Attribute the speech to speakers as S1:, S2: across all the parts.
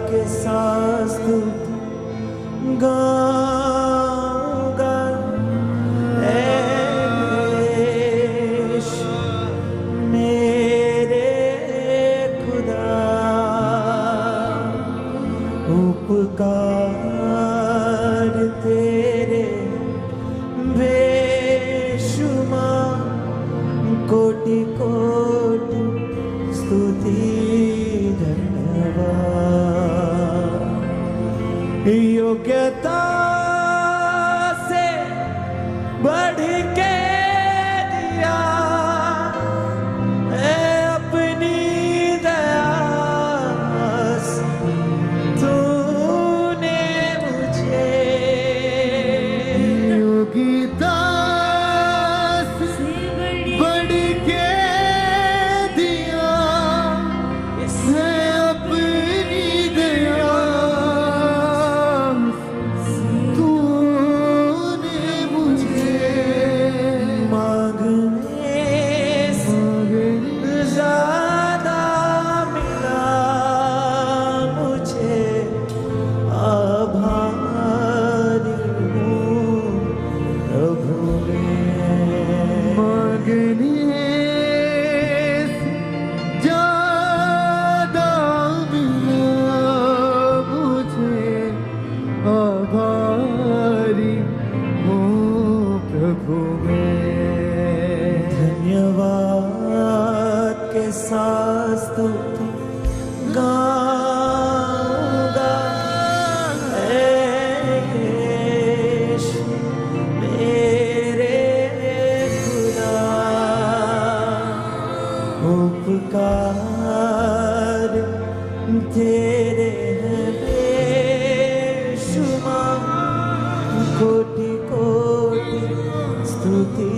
S1: के साथ स्तुति गाऊंगा। यीशु मेरे खुदा, उपकार तेरे बेशुमार, कोटि कोटि स्तुति धन्यवाद। योग्यता से बढ़ के दिया है अपनी दया से तूने मुझे।
S2: योग्यता से बढ़ के दिया है अपनी दया तूने मुझे।
S1: मांगने से ज्यादा मिला मुझे, आभारी हूँ प्रभु मैं।
S2: मांगने से ज्यादा मिला मुझे, आभारी हूँ प्रभु मैं।
S1: धन्यवाद के साथ स्तुति गाऊंगा। यीशु मेरे खुदा, उपकार तेरे हैं बेशुमार, कोटि कोटि स्तुति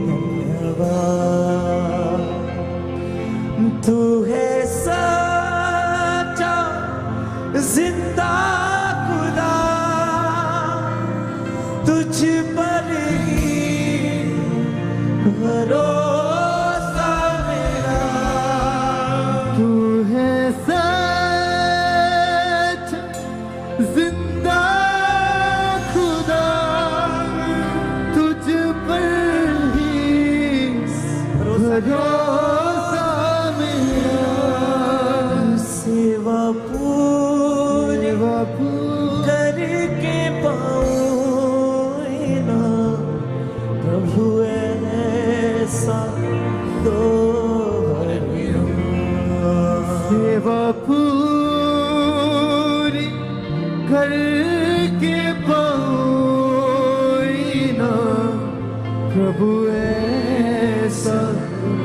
S1: धन्यवाद। तू है सच्चा जिंदा खुदा, तुझ पर ही भरोसा मेरा।
S2: तू है सच जिंदा खुदा, तुझ पर ही भरोसा मेरा।
S1: सेवा पूरी करके पाऊँ ना प्रभु, ऐसा दो
S2: सेवा पूरी करके पाऊँ ना प्रभु, ऐसा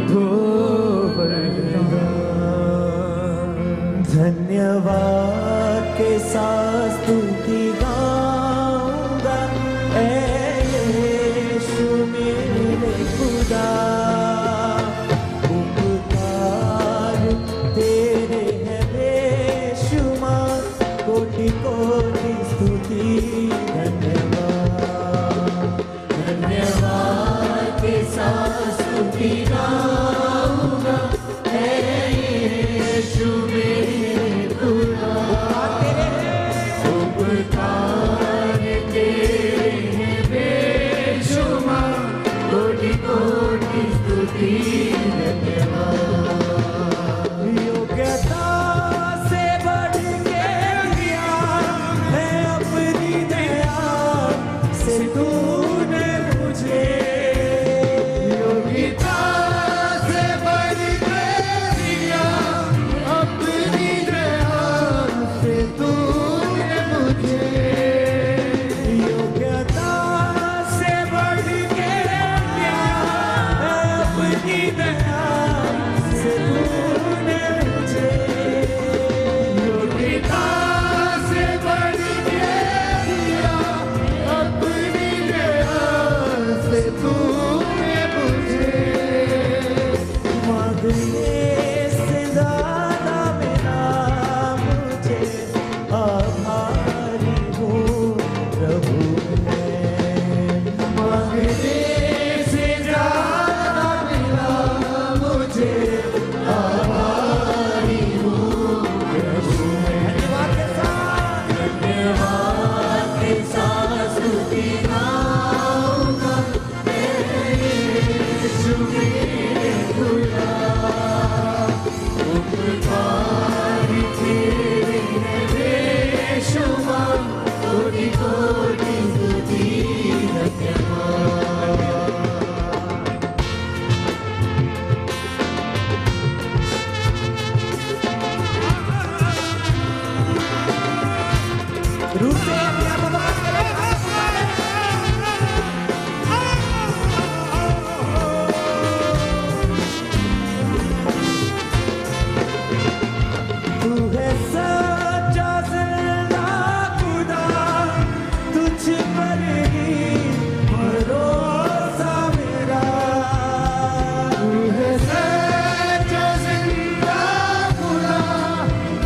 S2: दो
S1: धन्यवाद के साथ स्तुति गाऊंगा। यीशु मेरे खुदा, उपकार तेरे हैं बेशुमार, कोटि कोटि स्तुति धन्यवाद। धन्यवाद के साथ स्तुति गाऊंगा। यीशु मेरे खुदा, उपकार तेरे हैं बेशुमार, कोटि कोटि स्तुति धन्यवाद। योग्यता से बढ़ के दिया है अपनी दया
S2: तू है सच्चा जिंदा खुदा, तुझ पर ही भरोसा मेरा। तू है सच्चा जिंदा खुदा,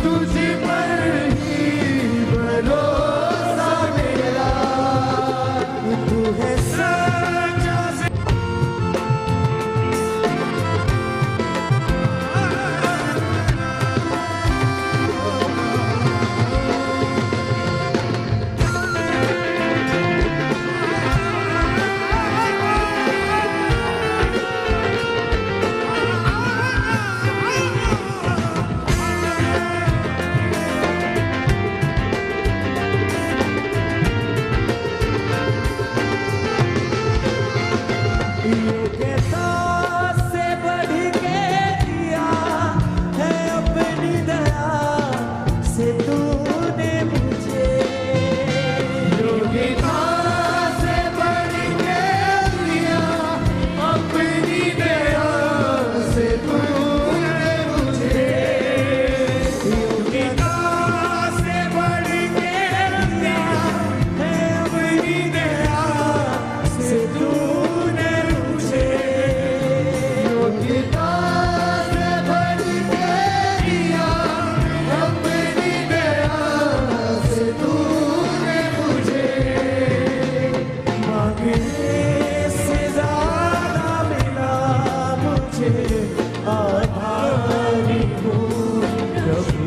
S2: तुझ पर ही भरोसा मेरा। तू है सच्चा योग्यता से बढ़ के दिया है अपनी दया से तूने मुझे। योग्यता से बढ़ के दिया अपनी दया से तूने मुझे। योग्यता से बढ़ के दिया है अपनी दया से तूने मुझे। योग्यता से बढ़ के दिया अपनी दया से तूने मुझे। मांगने से ज्यादा मिला मुझे, आभारी हूँ प्रभु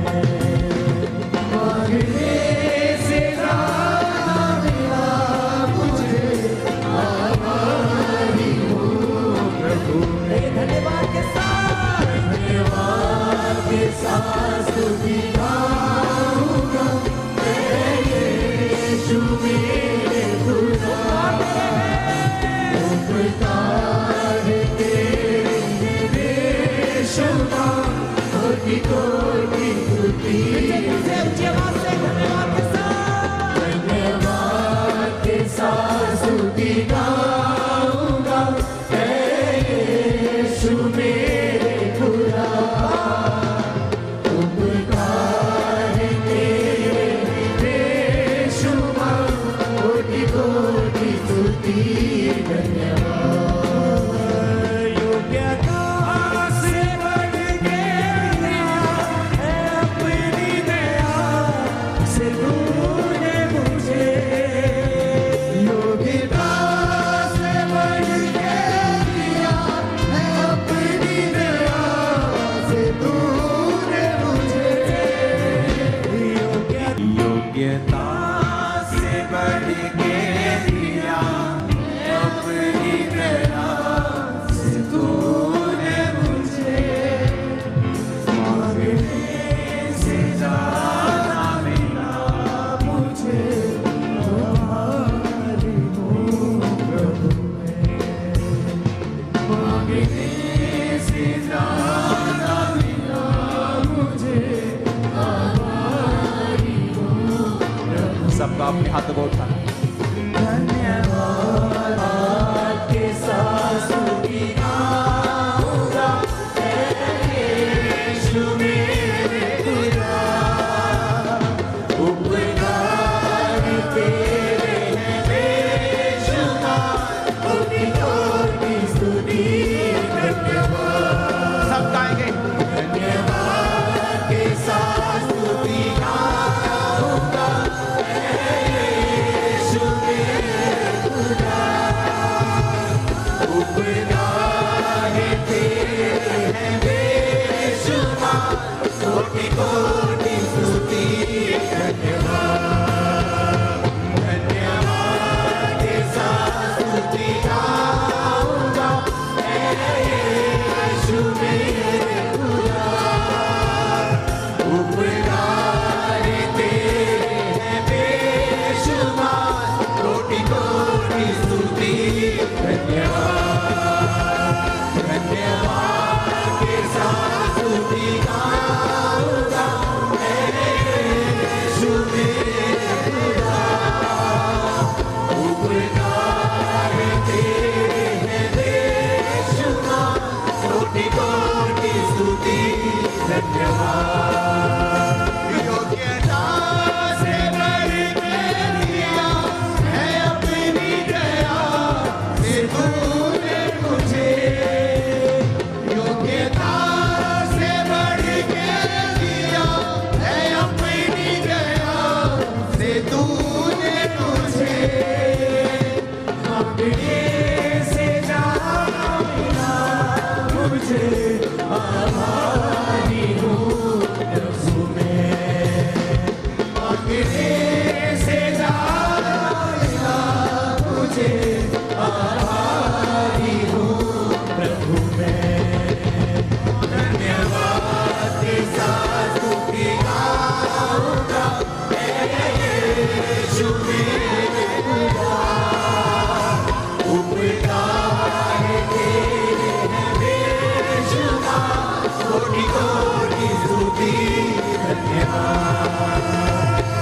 S2: मैं। मांगने से ज्यादा मिला मुझे, आभारी हूँ प्रभु मैं। धन्यवाद के साथ, धन्यवाद के साथ स्तुति गाऊंगा मैं यीशु मेरे खुदा। उपकार तेरे हैं बेशुमार, कोटि कोटि स्तुति। धन्यवाद के साथ स्तुति गाऊंगा मैं यीशु मेरे खुदा। उपकार तेरे हैं बेशुमार, कोटि कोटि स्तुति। धन्यवाद। योग्यता से बढ़ के दिया है अपनी दया से तूने मुझे। योग्यता से बढ़ के दिया है अपनी दया से तूने मुझे। योग्यता से बढ़ के दिया अपनी दया से तूने मुझे। मांगने से ज्यादा मिला मुझे, आभारी हूँ प्रभु मैं। मांगने से ज्यादा मिला मुझे, आभारी हूँ प्रभु।
S3: सबका अपने हाथों को उठाना।
S2: धन्यवाद के साथ स्तुति गाऊंगा मैं यीशु मेरे खुदा। उपकार तेरे हैं बेशुमार, कोटि कोटि स्तुति। धन्यवाद।
S3: सब गाएंगे।
S2: धन्यवाद के साथ स्तुति गाऊंगा मैं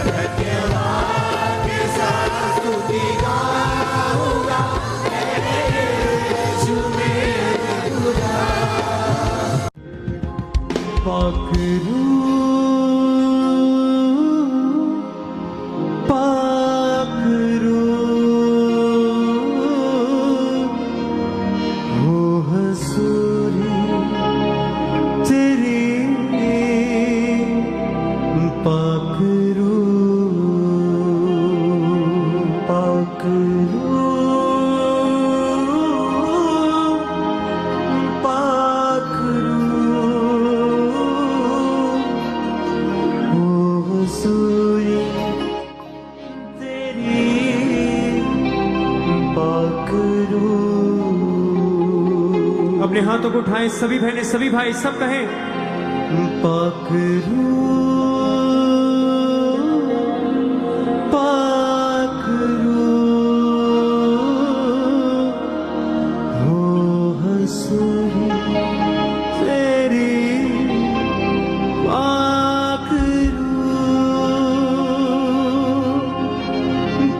S2: धन्यवाद के साथ स्तुति गाऊंगा, यीशु मेरे खुदा। पाक
S3: अपने हाथों को उठाएं सभी बहनें सभी भाई सब कहें
S2: पाकरू पाकरू हो हसूरी तेरी पाकरू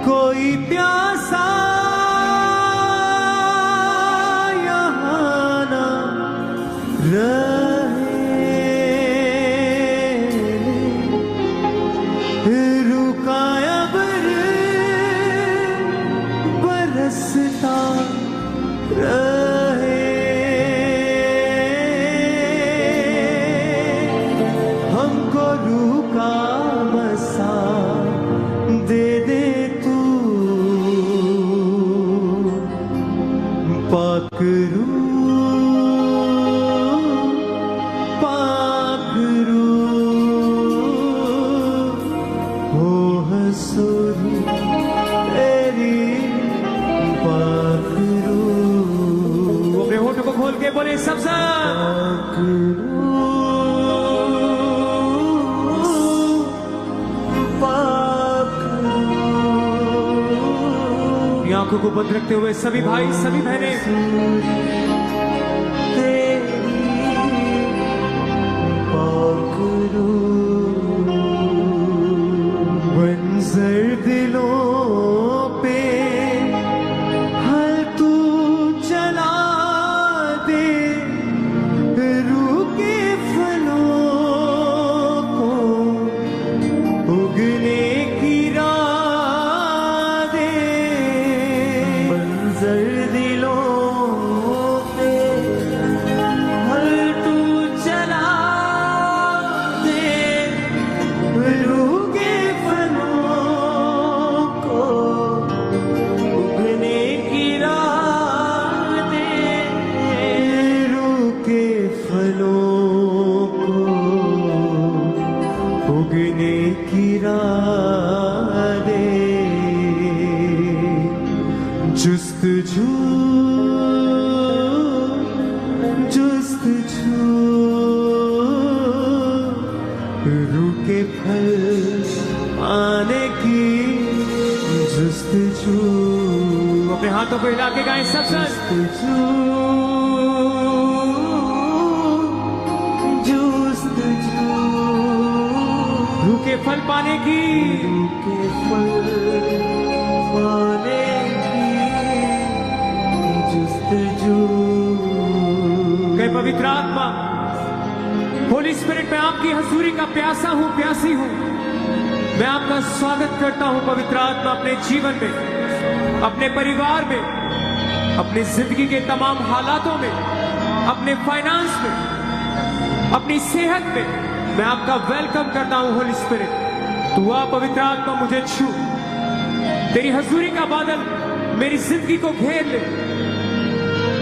S2: कोई प्यासा यहाँ ना बरसता रहे हमको रूका बसा दे दे तू पाकरू पाकरू हो हसूरी
S3: अपने होठों को खोल के बोले सब आंखों को बंद रखते हुए सभी भाई सभी बहनें
S2: मंजर दिलों पे हल तू चला दे रूके फलों को उगने की राह दे मंजर दिलों पे हल तू चला दे रूके उगने की राह दे जुस्तजू जुस्तजू रुके फल आने की जुस्तजू
S3: अपने हाथों को हिला के गाएं सब
S2: जुस्तजू जुस्तजू
S3: रूखे फल पाने की
S2: के फल पाने की जुस्तजू
S3: कहे पवित्र आत्मा होली स्पिरिट में आपकी हजूरी का प्यासा हूं प्यासी हूं मैं आपका स्वागत करता हूं पवित्र आत्मा अपने जीवन में अपने परिवार में अपनी जिंदगी के तमाम हालातों में अपने फाइनेंस में अपनी सेहत में मैं आपका वेलकम करता हूं होली स्पिरिट तू आ पवित्र आत्मा मुझे छू तेरी हजूरी का बादल मेरी जिंदगी को घेर ले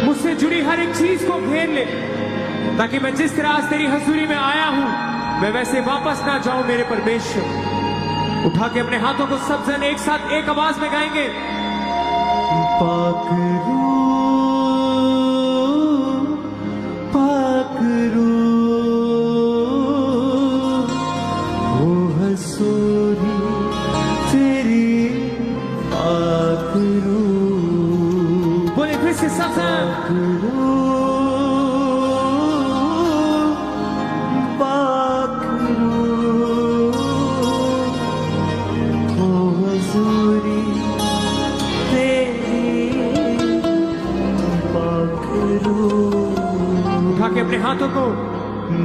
S3: मुझसे जुड़ी हर एक चीज को घेर ले ताकि मैं जिस तरह आज तेरी हजूरी में आया हूं मैं वैसे वापस ना जाऊं मेरे परमेश्वर उठा के अपने हाथों को सब जन एक साथ एक आवाज में गाएंगे
S2: पाकरू पाकरू हो हसूरी तेरी पाकरू
S3: बोले फिर से सब
S2: पाकरू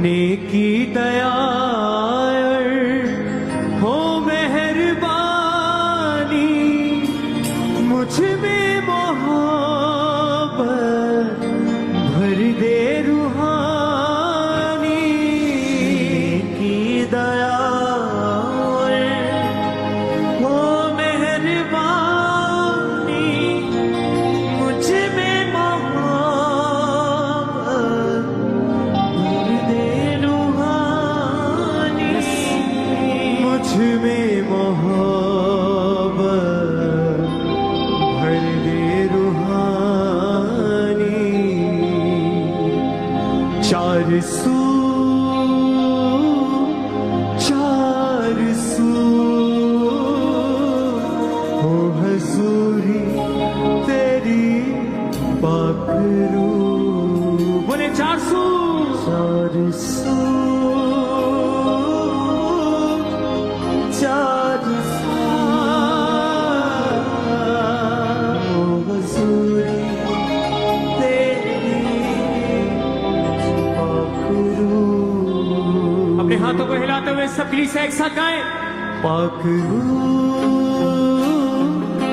S3: नेकी दया हो मेहरबानी, मुझ में मोहब्बत भर दे रूहानी।
S2: की दया हो मेहरबानी, मुझ में मोहब्बत भर दे रूहानी।
S3: मुझ में मोहब्बत भर दे रूहानी। चार सू हो हजूरी तेरी पाक रूह। बोले 400
S2: 400 हो हजूरी तेरी पाक रूह।
S3: अपने हाथों को हिलाते हुए सब कलीसिया एक साथ गाएं।
S2: पाक रूह,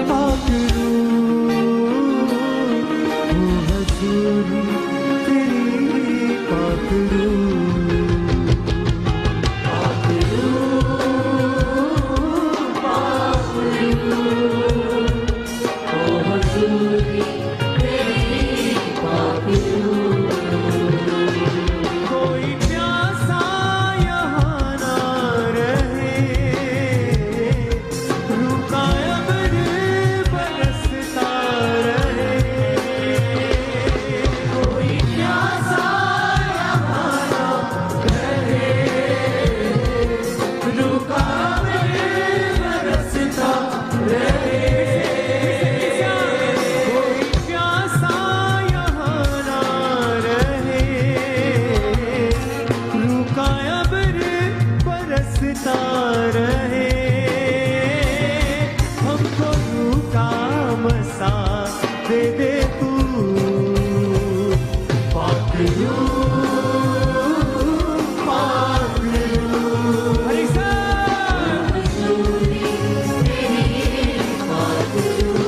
S2: पाक रूह, हो हजूरी तेरी पाक रूह। पाक रूह, पाक रूह, हो हजूरी तेरी पाक रूह।
S3: कोई प्यासा यहाँ ना रहे, रुका अब्र बरसता रहे।
S2: कोई प्यासा यहाँ ना रहे, रुका बरसता रहे।
S3: कोई प्यासा यहाँ ना रहे, रुका अब्र बरसता रहे। हमको रुका मसा दे दे तू।
S2: पाक रूह, पाक रूह,
S3: हरी साहब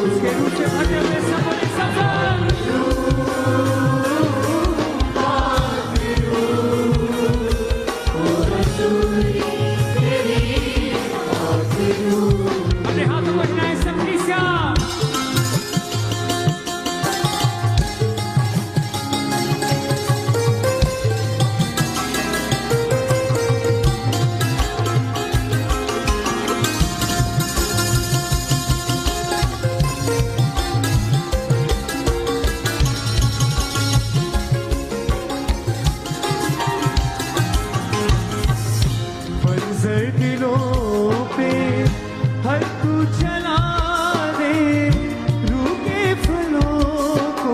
S3: उसके रूप से भरे हुए सब बोले सफल। अपने हाथों को हिलाएं सब कलीसिया। मंजर दिलों पे हर तू चला दे, रूखे फलों को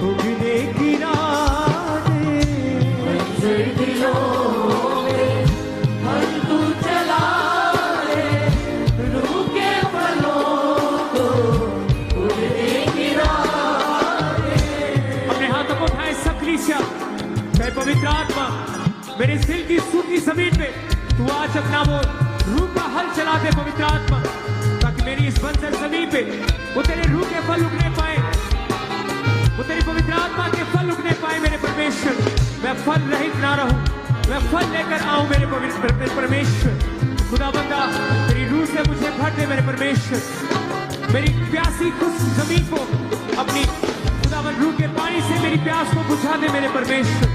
S3: उगने गिरा दे।
S2: मंजर दिलों पे हर तू चला दे, रूखे फलों को उगने गिरा दे।
S3: अपने हाथों को उठाए सब कलीसिया। मैं पवित्र आत्मा मेरे दिल की सूखी जमीन पे तू आज अपना वो रूह का हल चला दे पवित्र आत्मा, ताकि मेरी इस बंजर जमीन पे वो तेरे रूह के फल उगने पाए, वो तेरी पवित्र आत्मा के फल उगने पाए मेरे परमेश्वर। मैं फल रहित ना रहूं, मैं फल लेकर आऊं मेरे पवित्र परमेश्वर। खुदा बंदा तेरी रूह से मुझे भर दे मेरे परमेश्वर। मेरी प्यासी खुश जमीन को अपनी खुदावन रूह के पानी से मेरी प्यास को बुझा दे मेरे परमेश्वर।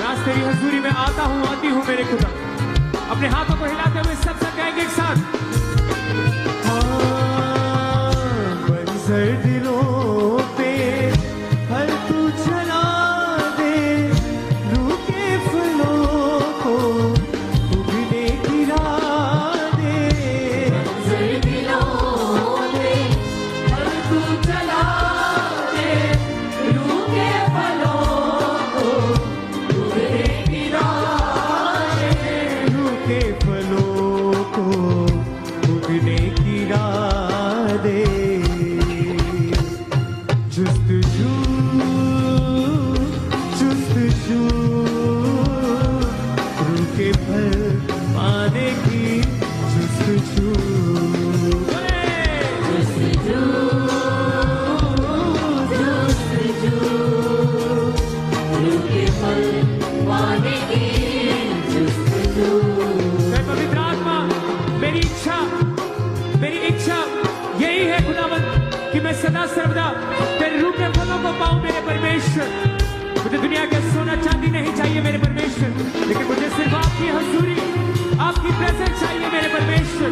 S3: आज तेरी हजूरी में आता हूँ, आती हूँ मेरे खुदा। अपने हाथों को हिलाते हुए सब गाएंगे एक साथ।
S2: मंजर दिलों पे हर तू चला दे, रूखे फलों को उगने गिरा दे। मंजर दिलों पे हर तू चला दे, रूखे फलों को उगने गिरा दे। रूखे फलों को उगने गिरा दे। जुस्तजू जुस्तजू
S3: सदा सर्वदा तेरे रूप में फलों को पाऊं मेरे परमेश्वर। मुझे दुनिया के सोना चांदी नहीं चाहिए मेरे परमेश्वर, लेकिन मुझे सिर्फ आपकी हजूरी, आपकी प्रेजेंस चाहिए मेरे परमेश्वर।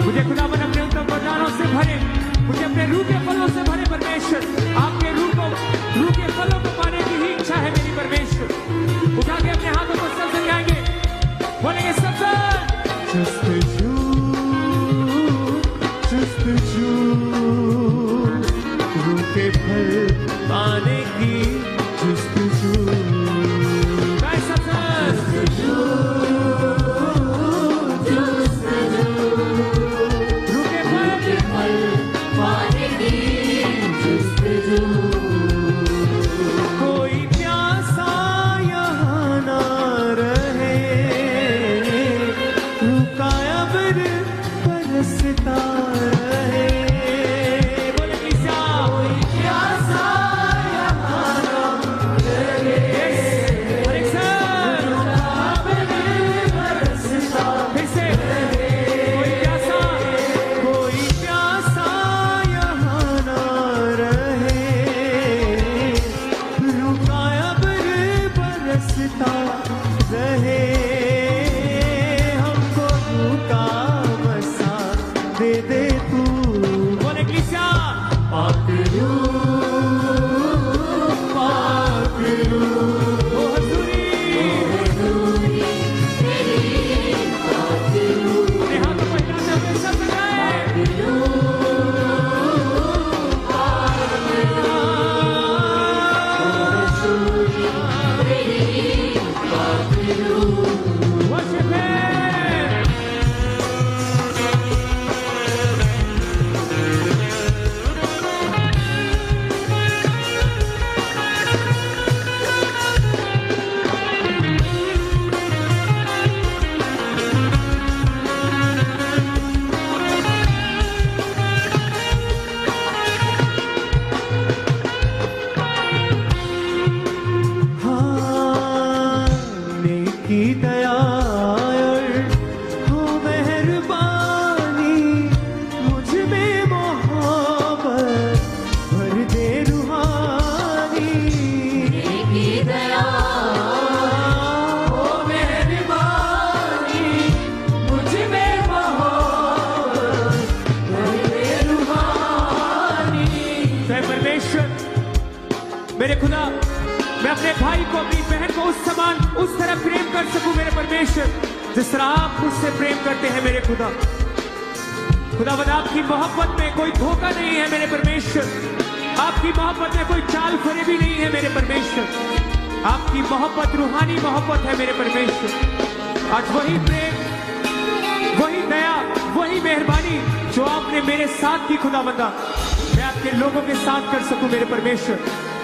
S3: मुझे खुदावन अपने उत्तम वरदानों से भरे, मुझे अपने रूह के फलों से भरे परमेश्वर। आपके रूह के फलों को पाने की ही इच्छा है मेरी परमेश्वर। उठा के अपने हाथों को सब सजाएंगे, बोलेंगे सबसे
S2: जस्तजू जस्तजू रूह के फल पाने की जस्तजू।
S3: गाए सबसे रूह के फल
S1: पाने की जस्तजू।
S2: कोई प्यासा यहाँ ना रहे, रुकाया बर बरसता रहे।
S3: बोले किसा
S1: प्यासा यहाँ ना रहे, बरसता
S3: फिर से कोई प्यासा
S2: कोई प्यासा यहाँ ना रहे, रुकाया बर बरसता रहे। हमको रुका बसा दे दे तू,
S3: बोले किसा
S2: पाक रू
S3: ओ हजूरी अपने हाथों को हिलाते हुए सब सजाए। Worship Him.
S2: हाँ, नेकी दया और हो मेहरबानी, मुझ में मोहब्बत भर दे रूहानी।
S1: की दया ओ मेहरबानी, मुझ में मोहब्बत भरे रूहानी।
S3: जय परमेश्वर, मेरे खुदा, मैं अपने भाई को, अपनी बहन को उस समान उस तरह प्रेम कर सकूं मेरे परमेश्वर, जिस तरह आप मुझसे प्रेम करते हैं मेरे खुदा। खुदावंद, आपकी मोहब्बत में कोई धोखा नहीं है मेरे परमेश्वर। आपकी मोहब्बत में कोई चाल फरेबी नहीं है मेरे परमेश्वर। आपकी मोहब्बत रूहानी मोहब्बत है मेरे परमेश्वर। आज वही प्रेम, वही दया, वही मेहरबानी जो आपने मेरे साथ की खुदावंदा, मैं आपके लोगों के साथ कर सकूं मेरे परमेश्वर।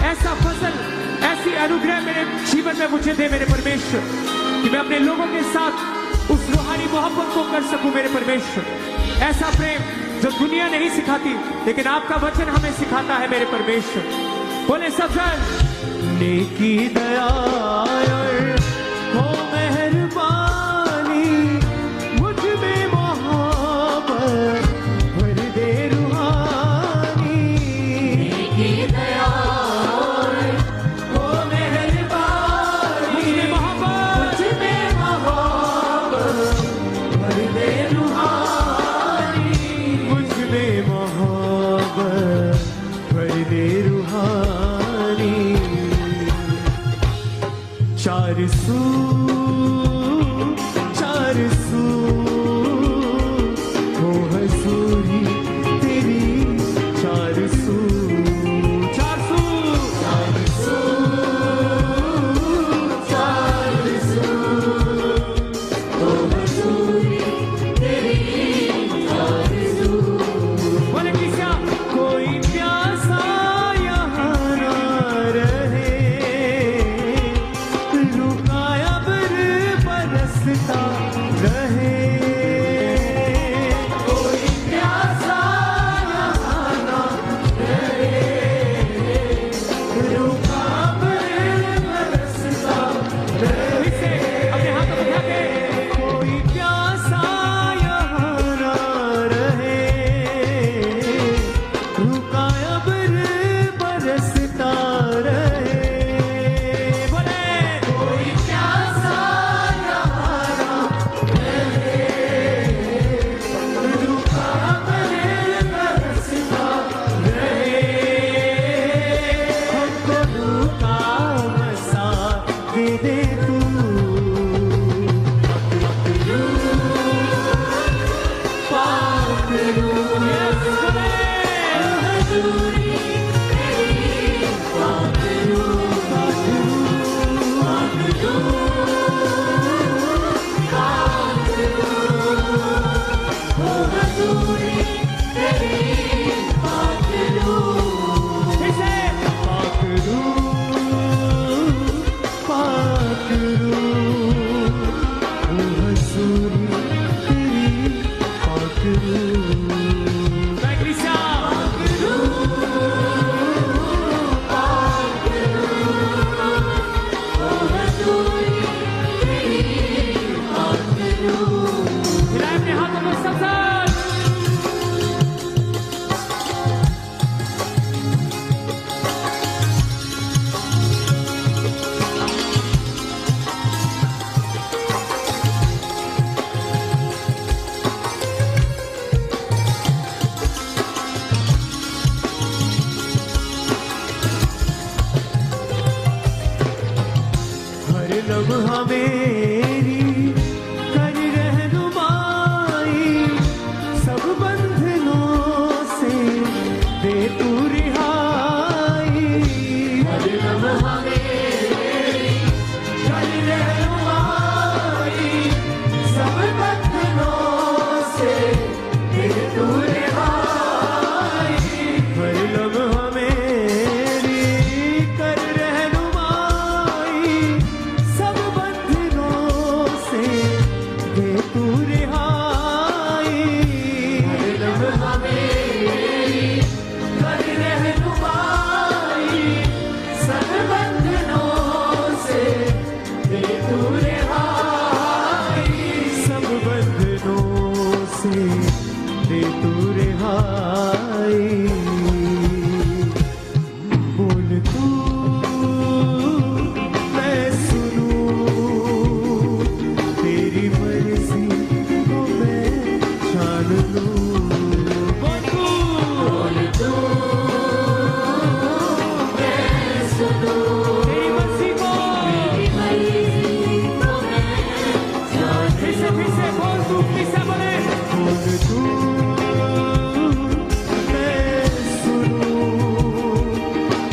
S3: ऐसा फसल, ऐसी अनुग्रह मेरे जीवन में मुझे दे मेरे परमेश्वर, कि मैं अपने लोगों के साथ उस रूहानी मोहब्बत को कर सकूं मेरे परमेश्वर। ऐसा प्रेम जो दुनिया नहीं सिखाती, लेकिन आपका वचन हमें सिखाता है मेरे परमेश्वर। बोले सब जन
S2: नेकी दया और हो मेहरबानी, मुझ में मोहब्बत भर दे रूहानी।
S1: की दया ओ मेहरबानी,
S3: मुझ में मोहब्बत
S1: मुझ में मोहब्बत भरे रूहानी।
S2: मुझ में मोहब्बत भर दे रूहानी। चार सू हो हजूरी तेरी, चार सू
S3: बोले किसा
S2: कोई प्यासा यहाँ ना रहे, रुकाया बर बरसता रहे।
S1: कोई प्यासा यहाँ ना रहे, रुका बरसता रहे।
S3: फिर से अपने हाथों को उठा के
S2: कोई प्यासा यहाँ ना रहे, रुकाया बर
S3: तू रिहाई।
S1: लम्हा मेरी कर रहनुमाई, सब बंधनों से दे तू रिहाई।
S3: सब बंधनों से दे तू रिहाई। बोल तू मैं सुनूं, तेरी मर्जी को मैं जान लूं। बोल तू
S1: मैं सुनूं,
S3: तेरी मर्जी को फिर से बोल तू फिर से बोले। बोल तू मैं सुनूं,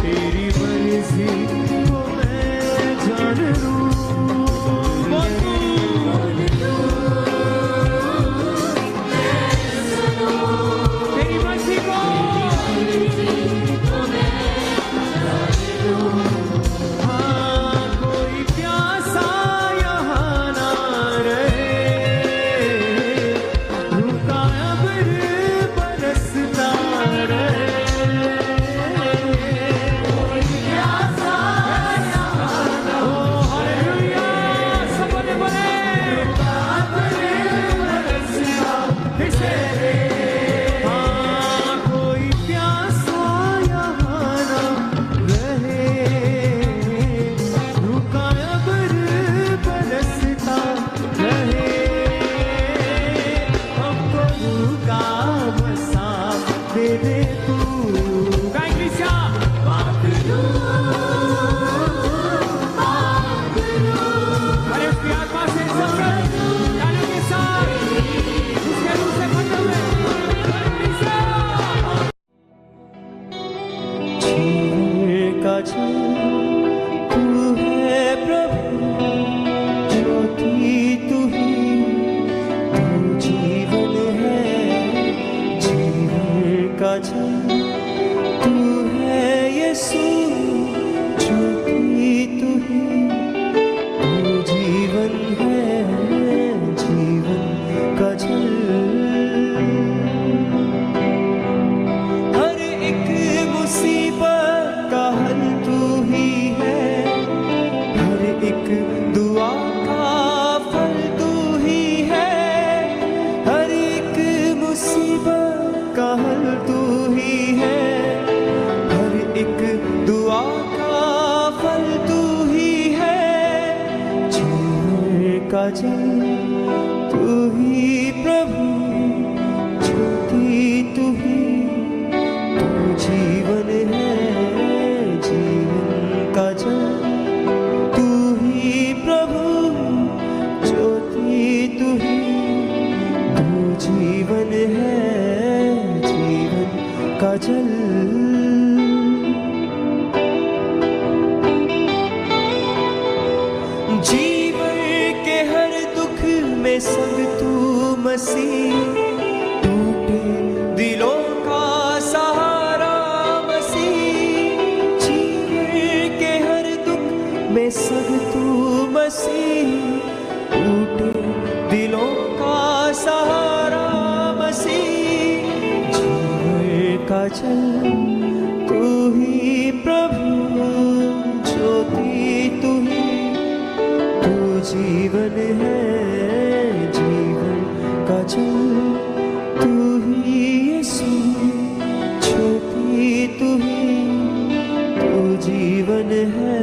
S3: तेरी मर्जी को मैं जान लूं। बोल तू तेरी मर्जी को हाँ, कोई प्यासा यहाँ ना रहे, रुका अब्र बरसता रहे।
S1: प्यासा
S3: ओ हालेलुया, सब बोले बोले। फिर से हाँ, कोई प्यासा यहाँ ना रहे, रुका अब्र बरसता रहे। हमको रुका बसा दे दे तू। गाय कृष्णा अरे उसकी आत्मा से सबके गाने के साथ उसके रूह से भरे हुए जीवन का जल तू है प्रभु, ज्योति तू ही, तू जीवन है। जीवन का जल तू है यीशु, ज्योति तू ही, तू जीवन है। जीवन का जल हर एक मुसीबत का हल तू ही है, हर एक दुआ का फल तू ही है। हर एक मुसीबत का हल तू ही है, हर एक दुआ का फल तू ही है। जीवन का जल तू ही प्रभु, ज्योति तू ही, तू जीवन है। जीवन का जल तू ही प्रभु, ज्योति तू ही, तू जीवन है। जीवन का जल जीवन के हर दुख में संग तू मसीह, टूटे दिलों का सहारा मसीह। जीवन के हर दुख में संग तू मसीह, टूटे दिलों का सहारा मसीह। जीवन का जल तू ही प्रभु, ज्योति तू ही, तू जीवन है। जीवन का जल तू ही यीशु, ज्योति तू ही, तू जीवन है।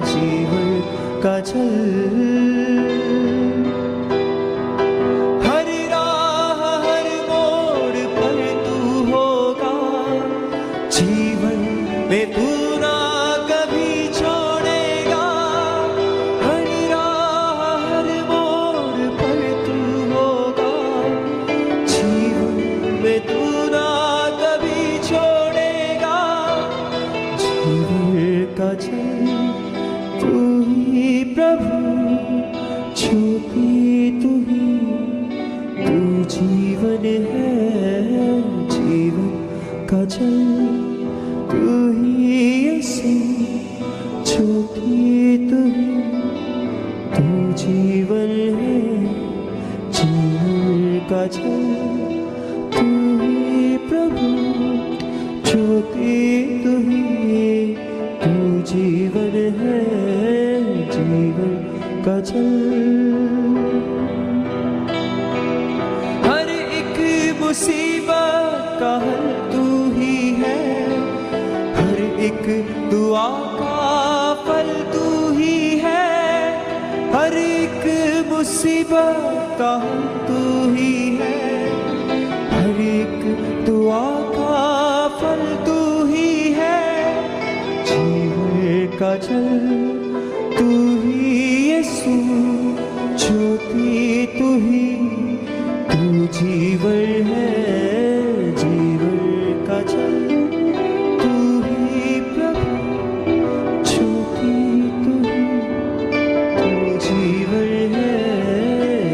S3: जीवन का जल हर राह हर मोड़ पर तू होगा, जीवन में तू ना कभी छोड़ेगा। हर राह हर मोड़ पर तू होगा, जीवन में तू ना कभी छोड़ेगा। जीवन का जल तू ही प्रभु, ज्योति तू ही, तू जीवन है। जीवन का जल तू ही यीशु, ज्योति तू ही, तू जीवन है।
S4: का जल तू ही प्रभु, ज्योति तू ही, तू जीवन है, जीवन का जल। हर एक मुसीबत का हल तू ही है, हर एक दुआ का फल तू ही है, हर एक मुसीबत का हल तू ही है, हर एक दुआ का फल तू ही है, जीवन का जल तू ही यीशु, ज्योति तू ही, तू जीवन है, जीवन का जल तू ही प्रभु, ज्योति तू ही, तू जीवन है,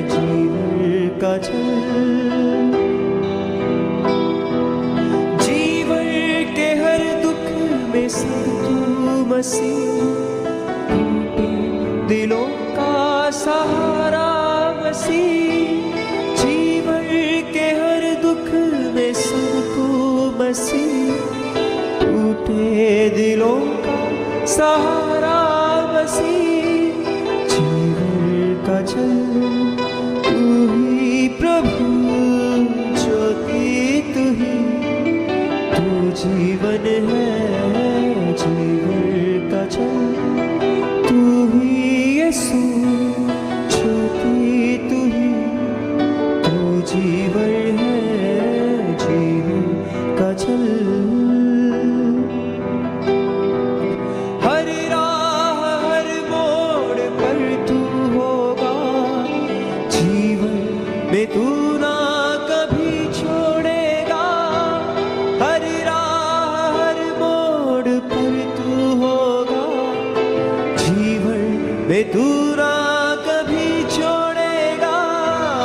S4: जीवन का जल। जीवन के हर दुख में से तू मसीह, टूटे दिलों का सहारा मसीह, जीवन के हर दुख में सबको मसीह, टूटे दिलों का सहारा मसीह, जीवन का जल तू ही प्रभु, ज्योति तू ही, तू जीवन है, जीवन का जल तू ही यीशु, ज्योति तू ही, तू जीवन है, जीवन का जल। हर राह हर मोड़ पर तू होगा, जीवन में तू ना कभी छोड़ेगा, हर राह हर मोड़ पर तू होगा, जीवन में तू ना कभी छोड़ेगा,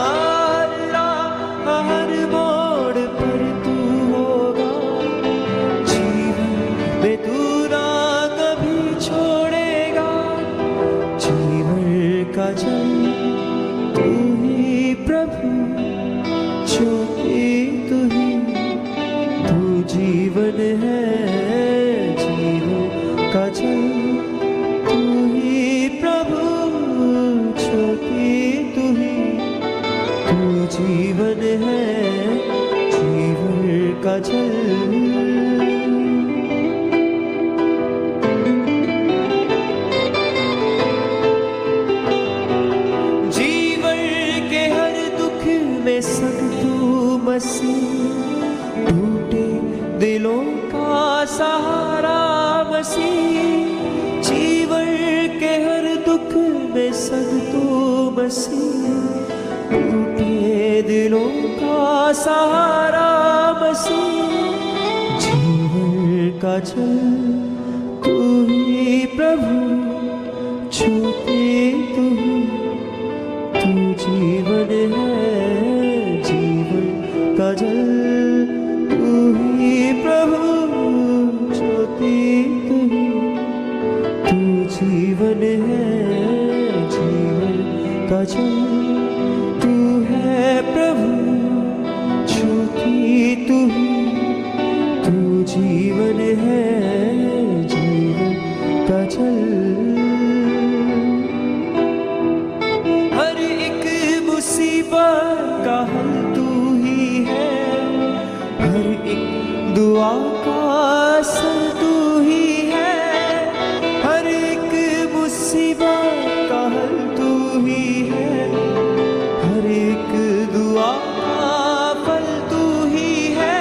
S4: हर राह हर मोड़ पर तू होगा, जीवन में तू ना कभी छोड़ेगा, जीवन का जल तू ही प्रभु, ज्योति तू ही, तू जीवन है, जीवन का जल तू ही प्रभु, ज्योति तू ही, तू जीवन है, जीवन का जल। जीवन के हर दुख में सब तू मसीह, टूटे दिलों का सहारा मसीह, जीवन के हर दुख में सब तू मसीह, टूटे दिलों का सहारा मसीह, जीवन का जल तू ही प्रभु, ज्योति तू ही, तू जीवन है, जीवन का जल तू ही प्रभु, ज्योति तू ही, तू जीवन है, जीवन का जल तू है प्रभु, ज्योति तू ही, तू जीवन है, जीवन का जल। हर एक मुसीबत का हल तू ही है, हर एक दुआ का असर तू ही है, हर एक मुसीबत का हल तू ही है, हर एक दुआ का फल तू ही है,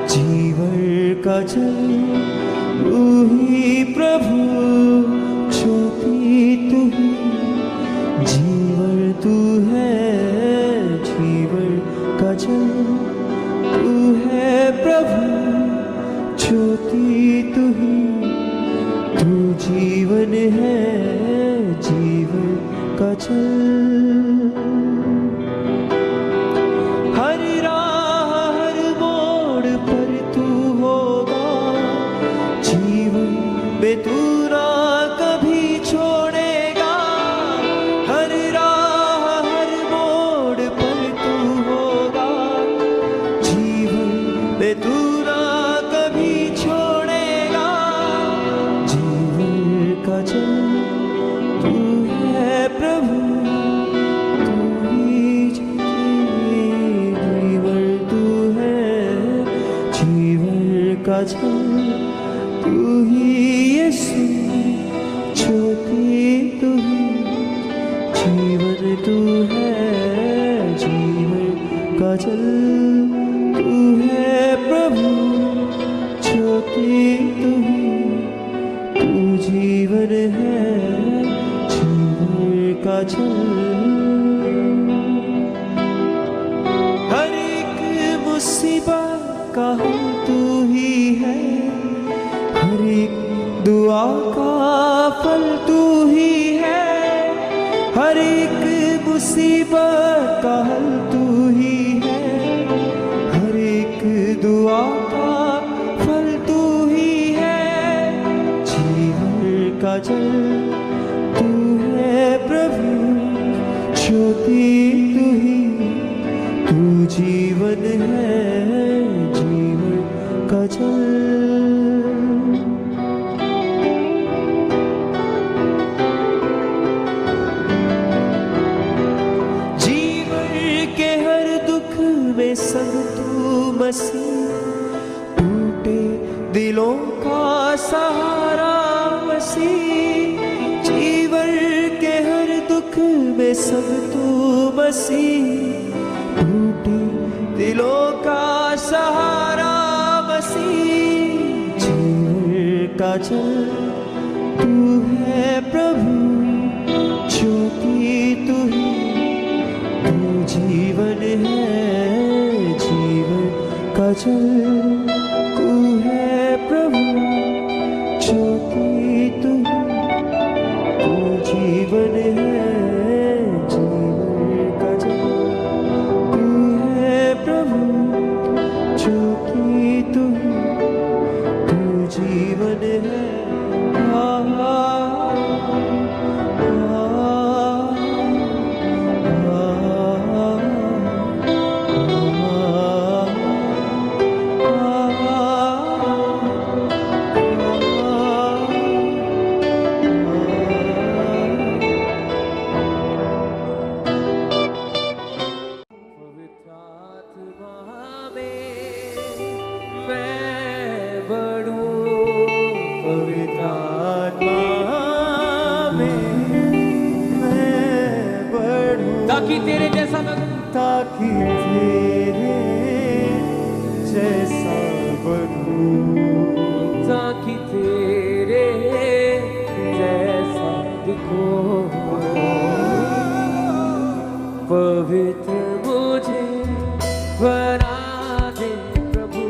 S4: जीवन का जल तू ही प्रभु, ज्योति तू ही, जीवन तू है, जीवन का जल तू है प्रभु, ज्योति तू ही, तू जीवन है, जीवन का जल। हर राह हर मोड़ पर तू होगा, का जल तू ही यीशु, ज्योति तू ही, जीवन तू है, जीवन का जल तू है प्रभु, ज्योति तू ही, तू जीवन है, जीवन का जल। हर एक मुसीबत का हल तू ही है, हर एक दुआ का फल तू ही है, हर एक मुसीबत का हल तू ही है, हर एक दुआ का फल तू ही है, जीवन का जल तू है प्रभु, ज्योति तू ही, तू जीवन है, जीवन का जल। संग तू मसीह, टूटे दिलों का सहारा मसीह, जीवन के हर दुख में संग तू मसीह, टूटे दिलों का सहारा मसीह, जीवन का जल तू है प्रभु, ज्योति तू ही, तू जीवन है, का जल तू है प्रभु, ज्योति तू, तू जीवन है, जीवन का जल तू है प्रभु, ज्योति तू, तू जीवन है।
S3: ताकि तेरे जैसा बनूं,
S4: ताकि तेरे जैसा बनूं,
S3: ताकि तेरे जैसा दिखूं, पवित्र मुझे बना दे प्रभु,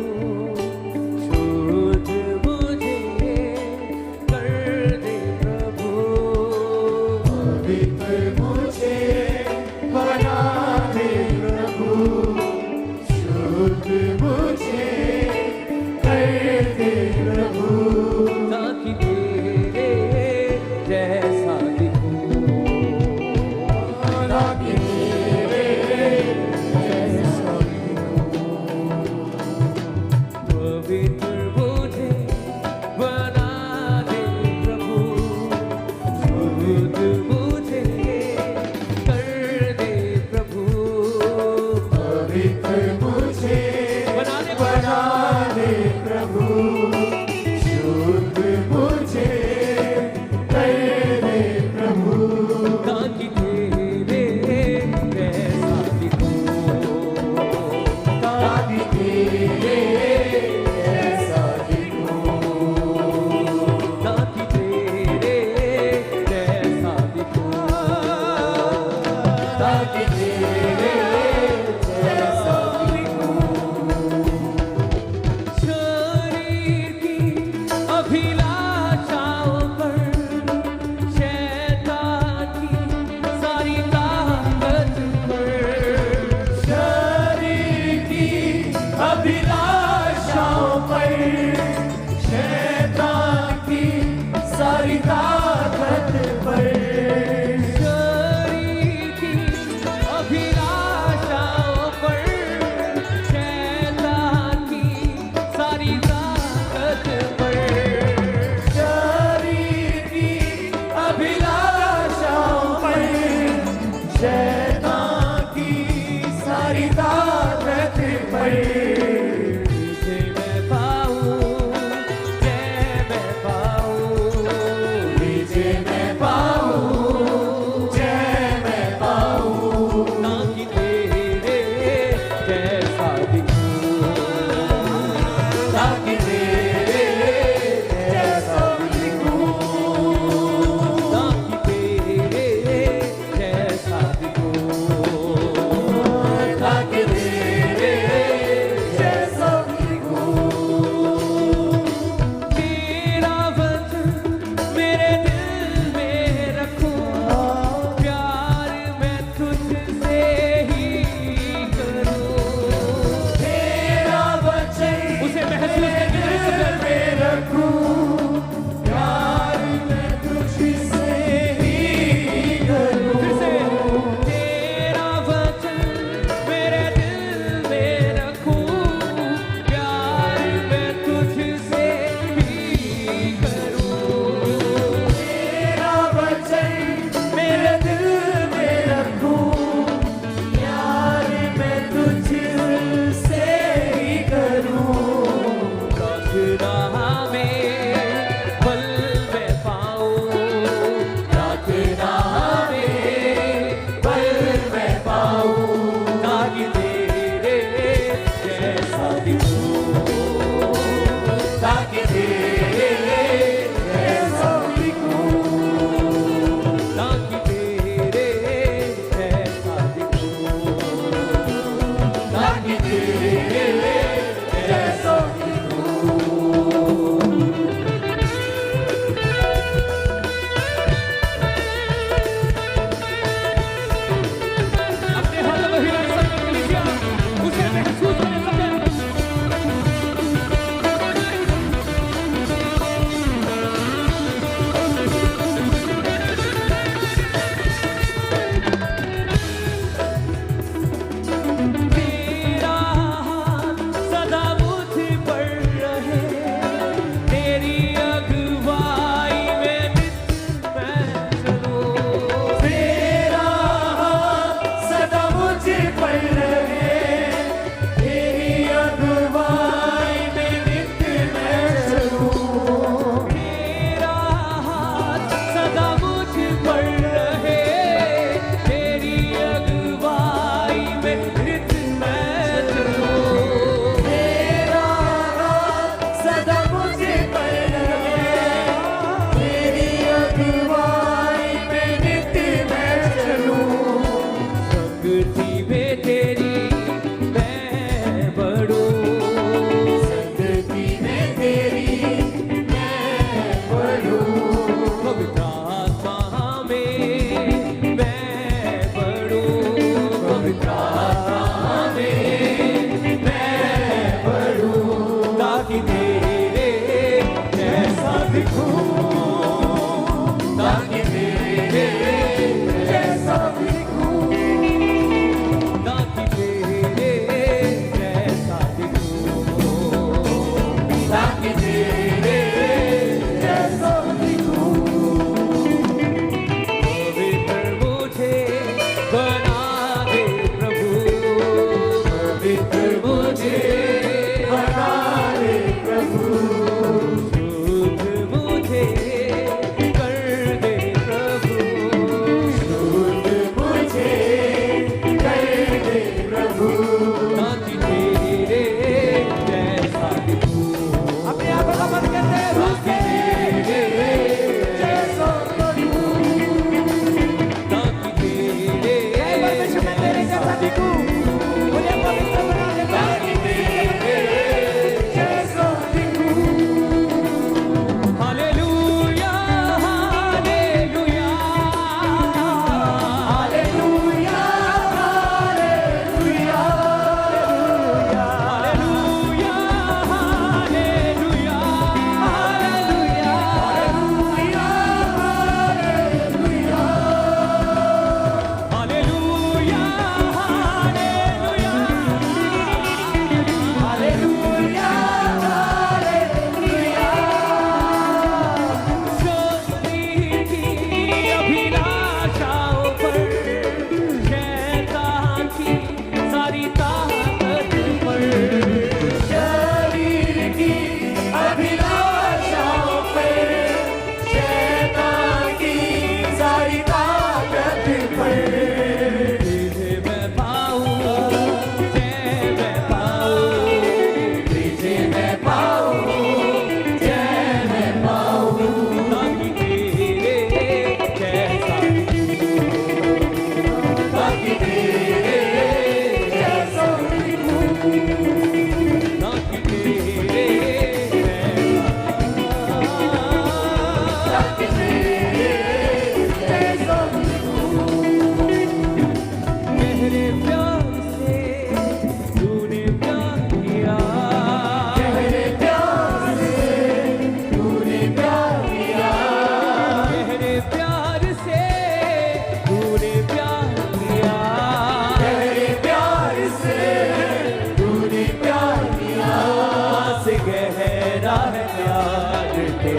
S3: शुद्ध मुझे कर दे प्रभु,
S1: पवित्र मुझे बना दे प्रभु, शुद्ध मुझे कर दे प्रभु,
S3: ताकि तेरे जैसा दिखूं,
S1: ताकि तेरे जैसा
S3: पवित्र मुझे बना दे प्रभु, शुद्ध मुझे कर दे प्रभु,
S1: पवित्र मुझे
S3: बना दे
S1: प्रभु, शुद्ध मुझे कर दे प्रभु,
S3: ताकि तेरे जैसा दिखूं,
S1: ताकि तेरे जैसा दिखूं,
S3: ताकि तेरे जैसा दिखूं,
S1: ताकि तेरे जैसा दिखूं।
S3: शरीर की अभिलाषाओं पर शैतान की सारी ताकत पर,
S1: शरीर की अभिलाषाओं पर शैतान की सारी ताकत पर,
S3: शरीर की अभिलाषाओं पर शैतान की सारी ताकत पर,
S1: शरीर की अभिलाषाओं पर शैतान की सारी ताकत पर,
S3: तुझे मैं पाऊं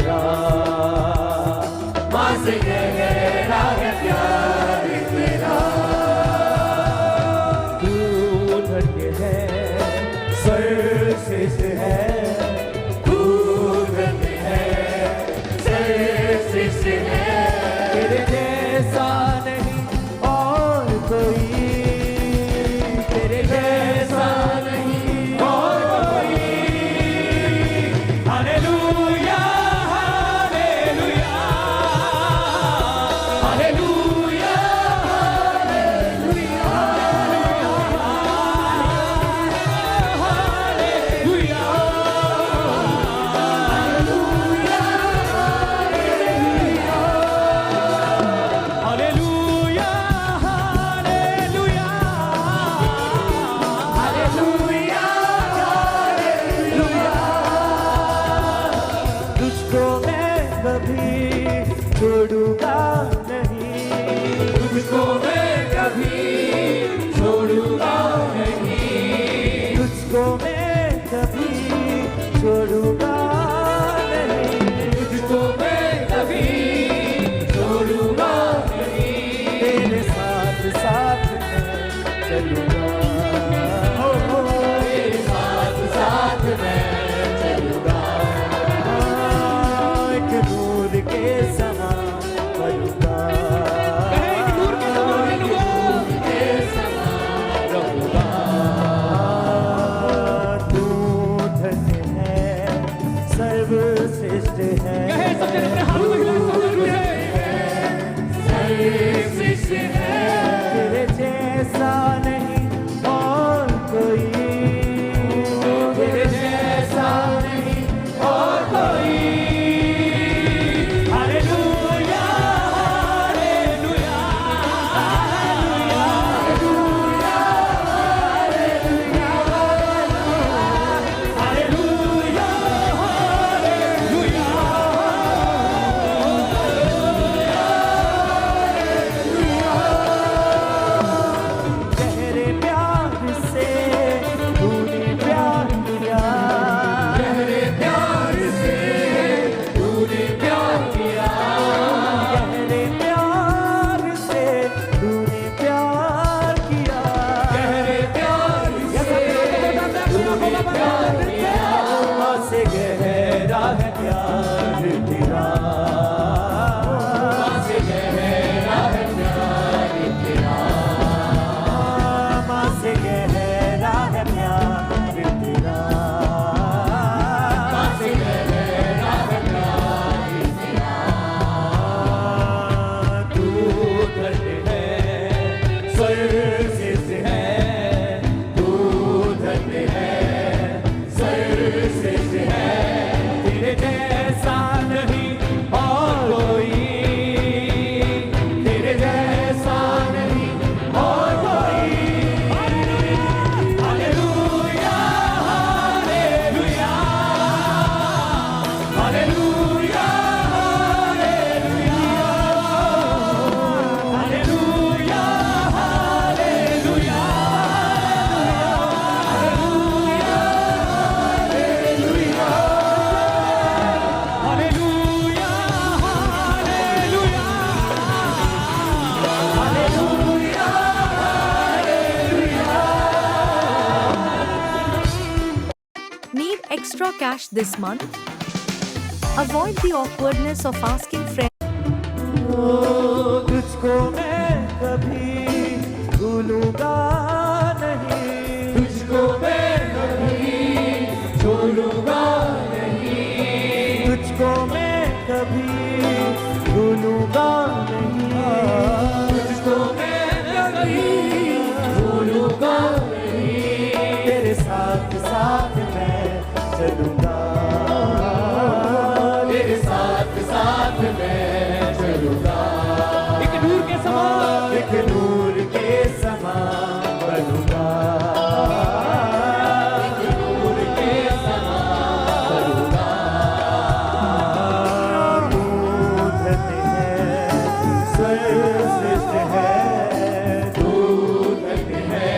S4: तेरा,
S1: माँ से गहरा है प्यार तेरा।
S4: तू धन्य है, सर्वश्रेष्ठ है,
S1: तू धन्य है, सर्वश्रेष्ठ है।
S4: तेरे जैसा नहीं और कोई, तेरे जैसा नहीं और कोई।
S3: Hallelujah hallelujah
S1: hallelujah hallelujah
S3: hallelujah hallelujah hallelujah
S1: hallelujah hallelujah.
S4: तुझको मैं कभी छोड़ूंगा नहीं,
S1: तुझको मैं कभी छोड़ूंगा नहीं।
S4: तुझको मैं कभी छोड़ूंगा नहीं,
S1: तुझको मैं कभी छोड़ूंगा नहीं।
S4: तेरे साथ साथ मैं चलूंगा।
S1: तेरे साथ साथ मैं चलूंगा।
S4: एक नूर के समान बनूंगा,
S3: एक नूर के समान बनूंगा।
S1: के समान रहूंगा।
S4: तू धन्य है, सर्वश्रेष्ठ है,
S3: कहे सब जन अपने हाथों में हिलाएं हालेलुया।
S1: सर्वश्रेष्ठ है।
S4: तेरे जैसा नहीं और कोई,
S1: तेरे जैसा नहीं और कोई।
S3: हालेलुया हालेलुया हालेलुया हालेलुया
S4: गहरे प्यार से तूने प्यार किया,
S1: गहरे प्यार से तूने प्यार किया।
S4: गहरे प्यार से तूने प्यार किया,
S1: गहरे प्यार से तूने प्यार किया।
S4: माँ से गहरा है प्यार तेरा,
S1: माँ से गहरा है प्यार तेरा।
S4: माँ से गहरा है प्यार तेरा,
S1: माँ से गहरा है प्यार तेरा।
S4: तू धन्य है, सर्वश्रेष्ठ है,
S1: तू धन्य है, सर्वश्रेष्ठ है।
S4: तेरे जैसा नहीं और कोई, तेरे जैसा नहीं और कोई।
S3: Hallelujah hallelujah hallelujah hallelujah hallelujah hallelujah hallelujah
S5: Need extra cash this month? Avoid the awkwardness of asking friends.
S4: तुझको मैं कभी भूलूंगा नहीं,
S1: तुझको मैं कभी छोड़ूंगा नहीं।
S4: तुझको मैं कभी भूलूंगा नहीं,
S1: तुझको मैं कभी भूलूंगा नहीं।
S4: तेरे साथ साथ मैं चलूंगा,
S1: तेरे साथ साथ मैं चलूंगा।
S3: एक नूर के समान
S4: एक नूर के समान बनूंगा,
S1: नूर के समान बनूंगा।
S4: तू धन्य है, सर्वश्रेष्ठ है,
S1: तू धन्य है,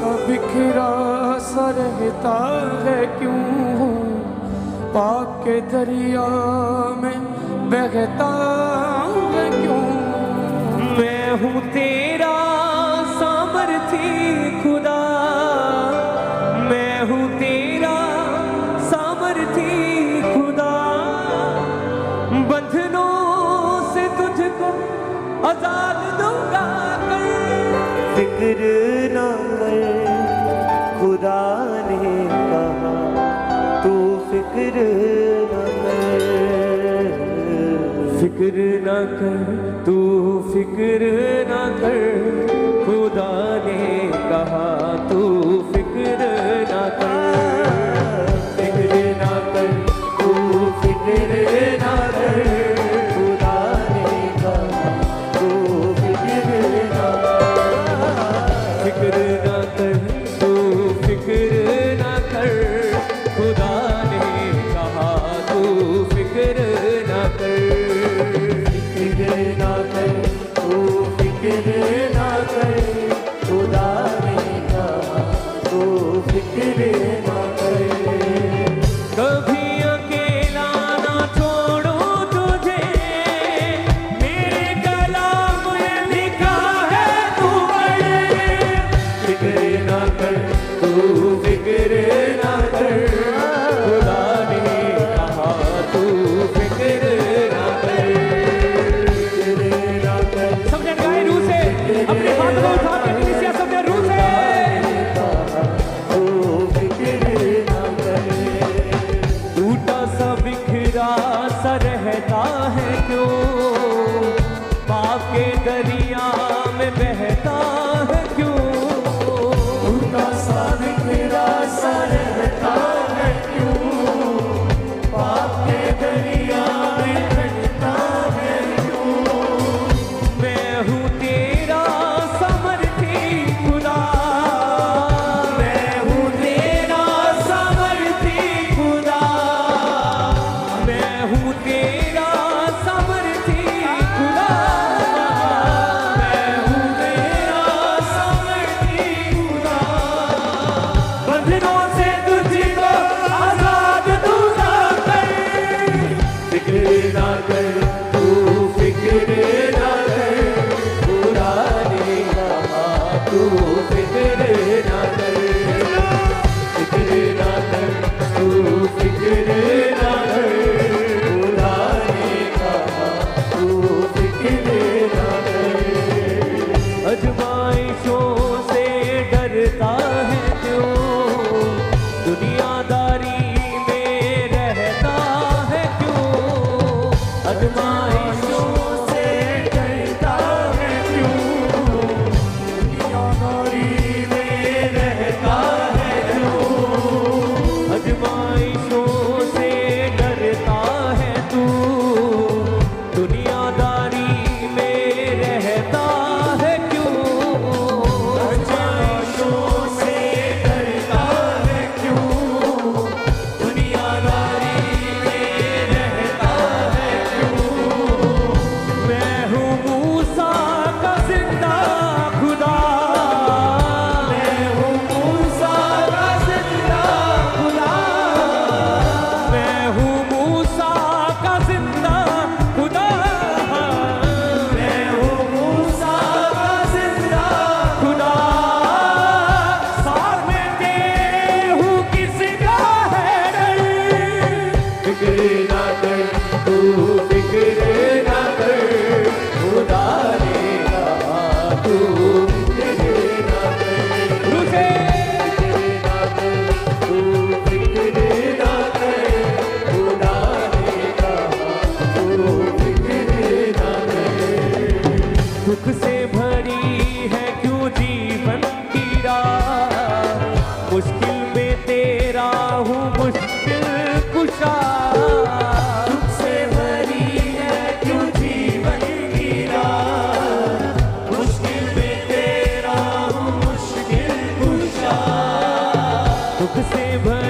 S3: सा बिखरा सा रहता है क्यों, पाप के दरिया में बहता है क्यों। मैं हूँ तेरा सामर्थी खुदा, मैं हूँ तेरा सामर्थी खुदा, बंधनों से तुझको आजाद दूंगा कल।
S4: फिक्र ना कर खुदा ने कहा, तू फिक्र ना कर।
S3: फिक्र ना कर तू फिक्र ना कर, खुदा ने कहा तू फिक्र ना कर।
S4: फिक्र ना कर तू फिक्र ना कर, खुदा ने कहा तू फिक्र ना कर।
S3: फिक्र ना कर तू फिक्र ना कर, खुदा ने कहा तू फिक्र ना कर।
S4: फिक्र ना कर तू फिक्र ना कर, खुदा ने कहा तू फिक्र ना कर।
S3: कभी अकेला ना छोड़ूं तुझे, मेरे कलाम में लिखा है तू पढ़।
S4: फिक्र ना कर तू फिक्र ना कर,
S3: खुदा ने कहा तू फिक्र ना कर।
S4: फिक्र ना कर
S3: सबने गाए रूह से, अपने हाथ को उठा के कलीसिया सबने रूह से।
S4: तू फिक्र ना कर।
S3: टूटा सा बिखरा सा रहता है क्यों, पाप के दरिया में बहता है क्यों।
S4: टूटा सा बिखरा सा रहता है क्यों, पाप के दरिया में बहता है क्यों।
S3: मैं हूँ तेरा सामर्थी खुदा,
S4: मैं हूँ तेरा सामर्थी खुदा,
S3: मैं हूँ तेरा सामर्थी खुदा,
S4: मैं हूँ तेरा सामर्थी खुदा,
S3: बंधनों से तुझको आजाद दूंगा कर।
S4: फिक्र ना कर तू फिक्र ना कर, खुदा ने कहा तू फिक्र ना कर। फिक्र ना कर तू फिक्र ना कर, खुदा ने कहा तू फिक्र ना कर।
S3: अजमाइशों से डरता है क्यों, दुनियादारी में रहता है क्यों। अजमाइशों
S4: से डरता है क्यों, दुनियादारी में रहता है क्यों।
S3: अजमाइशों से डरता है तू, दुनियादारी में रहता है क्यों।
S4: अजमाइशों से डरता है क्यों, दुनियादारी में रहता है क्यों।
S3: मैं हूँ मूसा का जिंदा खुदा,
S4: मैं हूँ मूसा का जिंदा खुदा,
S3: मैं हूँ मूसा का जिंदा खुदा,
S4: मैं हूँ मूसा का जिंदा
S3: खुदा। साथ में तेरे हूँ किसका है डर।
S4: फिक्र ना कर तू फिक्र ना कर, खुदा ने कहा तू फिक्र ना कर।
S3: रूह से
S4: फिक्र ना कर तू फिक्र ना कर, खुदा ने कहा तू फिक्र ना कर।
S3: दुख से भरी है क्यों जीवन की राह, मुश्किल में तेरा हूँ मुश्किल कुशा।
S4: दुख से भरी है क्यों जीवन की राह, मुश्किल में तेरा हूँ मुश्किल कुशा।
S3: दुख से भरी